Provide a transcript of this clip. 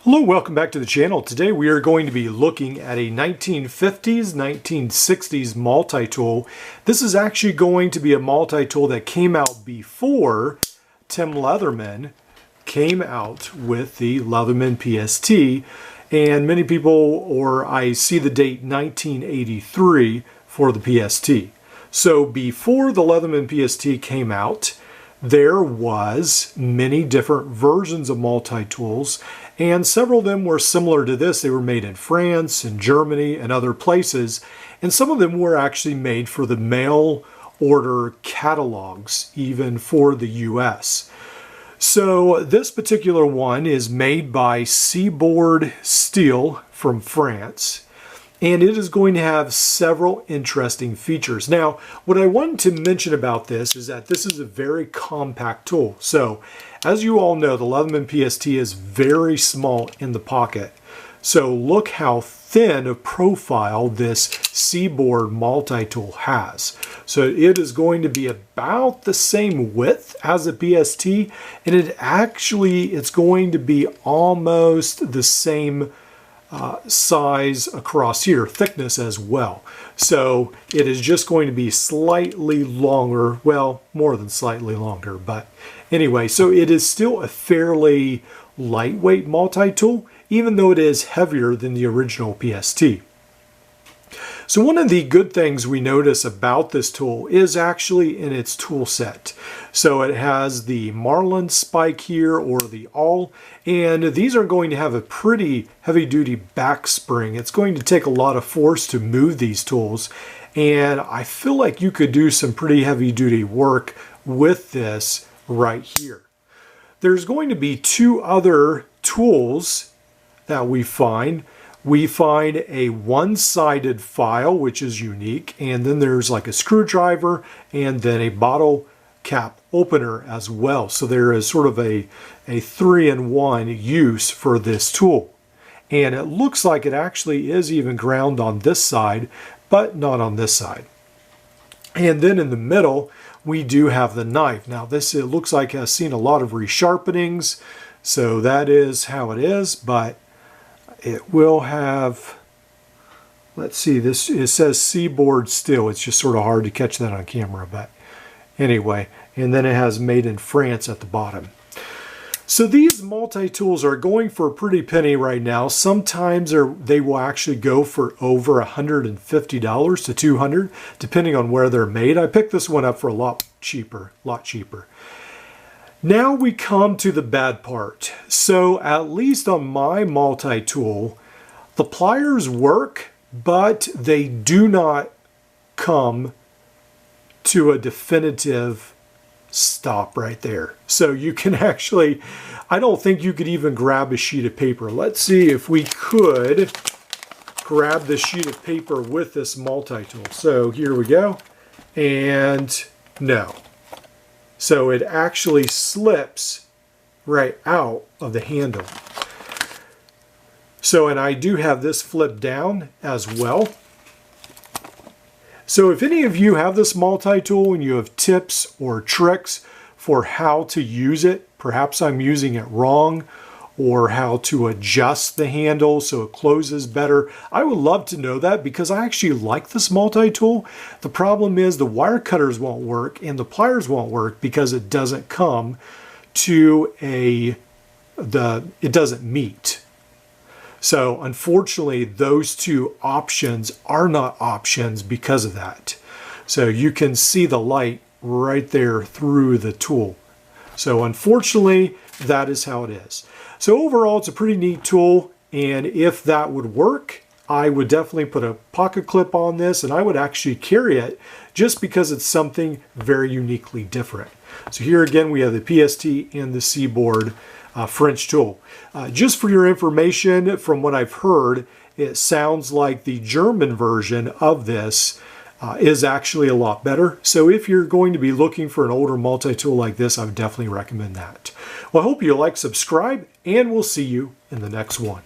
Hello, welcome back to the channel. Today we are going to be looking at a 1950s, 1960s multi-tool. This is actually going to be a multi-tool that came out before Tim Leatherman came out with the Leatherman PST. And many people, or I see the date 1983 for the PST. So before the Leatherman PST came out, there was many different versions of multi-tools, and several of them were similar to this. They were made in France and Germany and other places, and some of them were actually made for the mail order catalogs, even for the US. So this particular one is made by Seaboard Steel from France, and it is going to have several interesting features. Now, what I wanted to mention about this is that this is a very compact tool. So, as you all know, the Leatherman PST is very small in the pocket. So look how thin a profile this Seaboard multi-tool has. So it is going to be about the same width as a PST, and it's going to be almost the same size across here, thickness as well. So it is just going to be slightly longer, well, more than slightly longer, but anyway, so it is still a fairly lightweight multi-tool, even though it is heavier than the original PST. So one of the good things we notice about this tool is actually in its tool set. So it has the Marlin spike here, or the awl, and these are going to have a pretty heavy-duty back spring. It's going to take a lot of force to move these tools, and I feel like you could do some pretty heavy-duty work with this right here. There's going to be two other tools that we find. We find a one-sided file, which is unique, and then there's like a screwdriver and then a bottle cap opener as well. So there is sort of a 3-in-1 use for this tool. And it looks like it actually is even ground on this side, but not on this side. And then in the middle, we do have the knife. Now this, it looks like, has seen a lot of resharpenings, so that is how it is, but it will have, let's see, this, it says Seaboard Steel. It's just sort of hard to catch that on camera, but anyway, and then it has made in France at the bottom. So these multi-tools are going for a pretty penny right now. Sometimes they will actually go for over $150 to $200, depending on where they're made. I picked this one up for a lot cheaper. Now we come to the bad part. So at least on my multi-tool, the pliers work, but they do not come to a definitive stop right there. So you can actually, I don't think you could even grab a sheet of paper. Let's see if we could grab the sheet of paper with this multi-tool. So here we go, and no. So it actually slips right out of the handle. So, and I do have this flipped down as well. So if any of you have this multi-tool and you have tips or tricks for how to use it, perhaps I'm using it wrong, or how to adjust the handle so it closes better, I would love to know that, because I actually like this multi-tool. The problem is the wire cutters won't work and the pliers won't work because it doesn't come to it doesn't meet. So unfortunately, those two options are not options because of that. So you can see the light right there through the tool. So unfortunately, that is how it is. So overall, it's a pretty neat tool, and if that would work, I would definitely put a pocket clip on this, and I would actually carry it just because it's something very uniquely different. So here again, we have the PST and the Seaboard French tool. Just for your information, from what I've heard, it sounds like the German version of this is actually a lot better. So if you're going to be looking for an older multi-tool like this, I would definitely recommend that. Well, I hope you like, subscribe, and we'll see you in the next one.